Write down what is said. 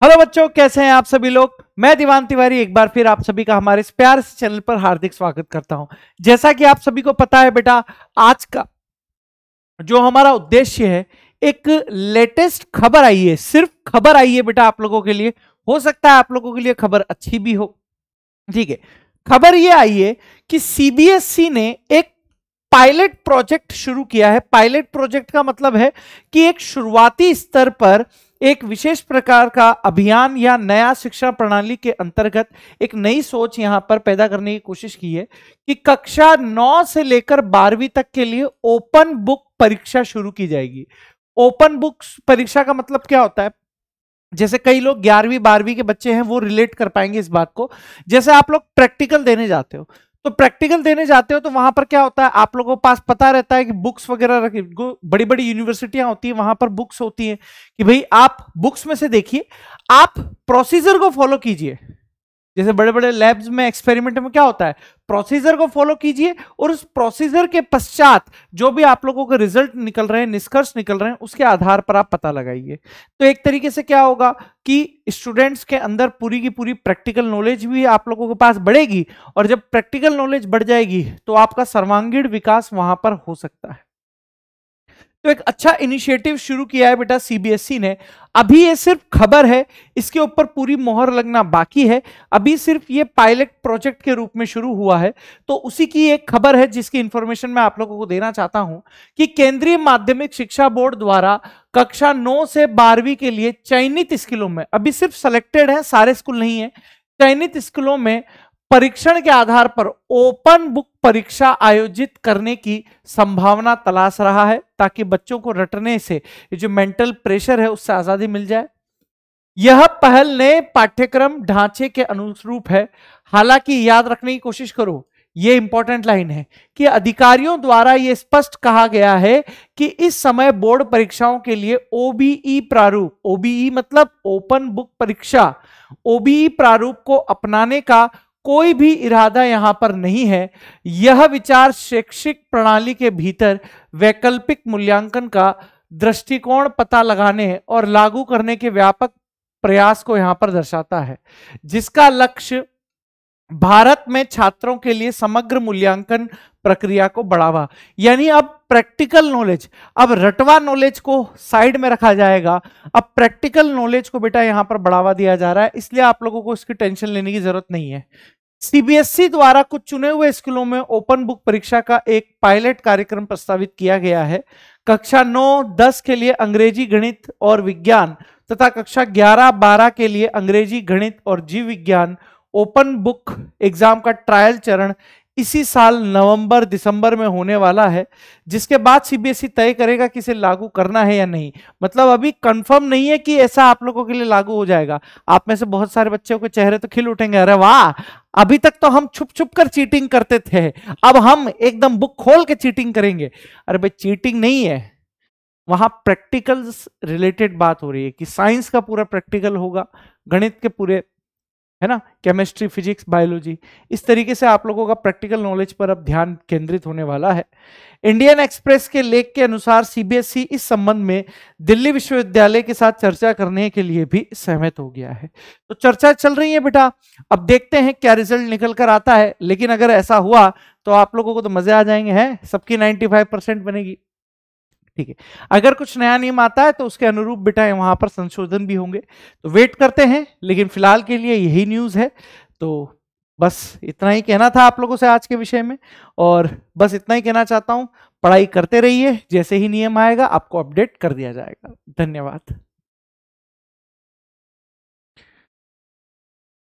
Hello बच्चों, कैसे हैं आप सभी लोग। मैं दीवान तिवारी एक बार फिर आप सभी का हमारे इस प्यारे से चैनल पर हार्दिक स्वागत करता हूं। जैसा कि आप सभी को पता है बेटा, आज का जो हमारा उद्देश्य है, एक लेटेस्ट खबर आई है। सिर्फ खबर आई है बेटा आप लोगों के लिए। हो सकता है आप लोगों के लिए खबर अच्छी भी हो, ठीक है। खबर ये आई है कि सीबीएसई ने एक पायलट प्रोजेक्ट शुरू किया है। पायलट प्रोजेक्ट का मतलब है कि एक शुरुआती स्तर पर एक विशेष प्रकार का अभियान या नया शिक्षा प्रणाली के अंतर्गत एक नई सोच यहां पर पैदा करने की कोशिश की है कि कक्षा 9 से लेकर 12वीं तक के लिए ओपन बुक परीक्षा शुरू की जाएगी। ओपन बुक परीक्षा का मतलब क्या होता है? जैसे कई लोग 11वीं 12वीं के बच्चे हैं, वो रिलेट कर पाएंगे इस बात को। जैसे आप लोग प्रैक्टिकल देने जाते हो, तो प्रैक्टिकल देने जाते हो तो वहां पर क्या होता है, आप लोगों के पास पता रहता है कि बुक्स वगैरह रखी, बड़ी बड़ी यूनिवर्सिटियां होती है, वहां पर बुक्स होती हैं कि भाई आप बुक्स में से देखिए, आप प्रोसीजर को फॉलो कीजिए। जैसे बड़े बड़े लैब्स में, एक्सपेरिमेंट में क्या होता है, प्रोसीजर को फॉलो कीजिए और उस प्रोसीजर के पश्चात जो भी आप लोगों के रिजल्ट निकल रहे हैं, निष्कर्ष निकल रहे हैं, उसके आधार पर आप पता लगाइए। तो एक तरीके से क्या होगा कि स्टूडेंट्स के अंदर पूरी की पूरी प्रैक्टिकल नॉलेज भी आप लोगों के पास बढ़ेगी, और जब प्रैक्टिकल नॉलेज बढ़ जाएगी तो आपका सर्वांगीण विकास वहां पर हो सकता है। तो एक अच्छा इनिशिएटिव शुरू किया है बेटा सीबीएसई ने। अभी ये सिर्फ खबर है, इसके ऊपर पूरी मोहर लगना बाकी है। अभी सिर्फ ये पायलट प्रोजेक्ट के रूप में शुरू हुआ है। तो उसी की एक खबर है जिसकी इंफॉर्मेशन मैं आप लोगों को देना चाहता हूं कि केंद्रीय माध्यमिक शिक्षा बोर्ड द्वारा कक्षा 9 से 12वीं के लिए चयनित स्कूलों में, अभी सिर्फ सिलेक्टेड है, सारे स्कूल नहीं है, चयनित स्कूलों में परीक्षण के आधार पर ओपन बुक परीक्षा आयोजित करने की संभावना तलाश रहा है, ताकि बच्चों को रटने से जो मेंटल प्रेशर है उससे आजादी मिल जाए। यह पहल नए पाठ्यक्रम ढांचे के अनुरूप है। हालांकि याद रखने की कोशिश करो, यह इंपॉर्टेंट लाइन है कि अधिकारियों द्वारा यह स्पष्ट कहा गया है कि इस समय बोर्ड परीक्षाओं के लिए ओबीई प्रारूप, ओबीई मतलब ओपन बुक परीक्षा, ओबीई प्रारूप को अपनाने का कोई भी इरादा यहां पर नहीं है। यह विचार शैक्षिक प्रणाली के भीतर वैकल्पिक मूल्यांकन का दृष्टिकोण पता लगाने और लागू करने के व्यापक प्रयास को यहां पर दर्शाता है, जिसका लक्ष्य भारत में छात्रों के लिए समग्र मूल्यांकन प्रक्रिया को बढ़ावा। यानी अब प्रैक्टिकल नॉलेज, अब रटवा नॉलेज को साइड में रखा जाएगा, अब प्रैक्टिकल नॉलेज को बेटा यहां पर बढ़ावा दिया जा रहा है। इसलिए आप लोगों को इसकी टेंशन लेने की जरूरत नहीं है। सीबीएसई द्वारा कुछ चुने हुए स्कूलों में ओपन बुक परीक्षा का एक पायलट कार्यक्रम प्रस्तावित किया गया है। कक्षा 9-10 के लिए अंग्रेजी, गणित और विज्ञान तथा कक्षा 11-12 के लिए अंग्रेजी, गणित और जीव विज्ञान ओपन बुक एग्जाम का ट्रायल चरण इसी साल नवंबर दिसंबर में होने वाला है, जिसके बाद सीबीएसई तय करेगा कि इसे लागू करना है या नहीं। मतलब अभी कंफर्म नहीं है कि ऐसा आप लोगों के लिए लागू हो जाएगा। आप में से बहुत सारे बच्चों के चेहरे तो खिल उठेंगे, अरे वाह, अभी तक तो हम छुप छुप कर चीटिंग करते थे, अब हम एकदम बुक खोल के चीटिंग करेंगे। अरे भाई, चीटिंग नहीं है, वहां प्रैक्टिकल्स रिलेटेड बात हो रही है कि साइंस का पूरा प्रैक्टिकल होगा, गणित के पूरे, है ना, केमिस्ट्री, फिजिक्स, बायोलॉजी, इस तरीके से आप लोगों का प्रैक्टिकल नॉलेज पर अब ध्यान केंद्रित होने वाला है। इंडियन एक्सप्रेस के लेख के अनुसार सीबीएसई इस संबंध में दिल्ली विश्वविद्यालय के साथ चर्चा करने के लिए भी सहमत हो गया है। तो चर्चा चल रही है बेटा, अब देखते हैं क्या रिजल्ट निकल कर आता है। लेकिन अगर ऐसा हुआ तो आप लोगों को तो मजे आ जाएंगे, हैं, सबकी 95% बनेगी, ठीक है। अगर कुछ नया नियम आता है तो उसके अनुरूप बेटा वहां पर संशोधन भी होंगे, तो वेट करते हैं। लेकिन फिलहाल के लिए यही न्यूज है। तो बस इतना ही कहना था आप लोगों से आज के विषय में, और बस इतना ही कहना चाहता हूं, पढ़ाई करते रहिए, जैसे ही नियम आएगा आपको अपडेट कर दिया जाएगा। धन्यवाद।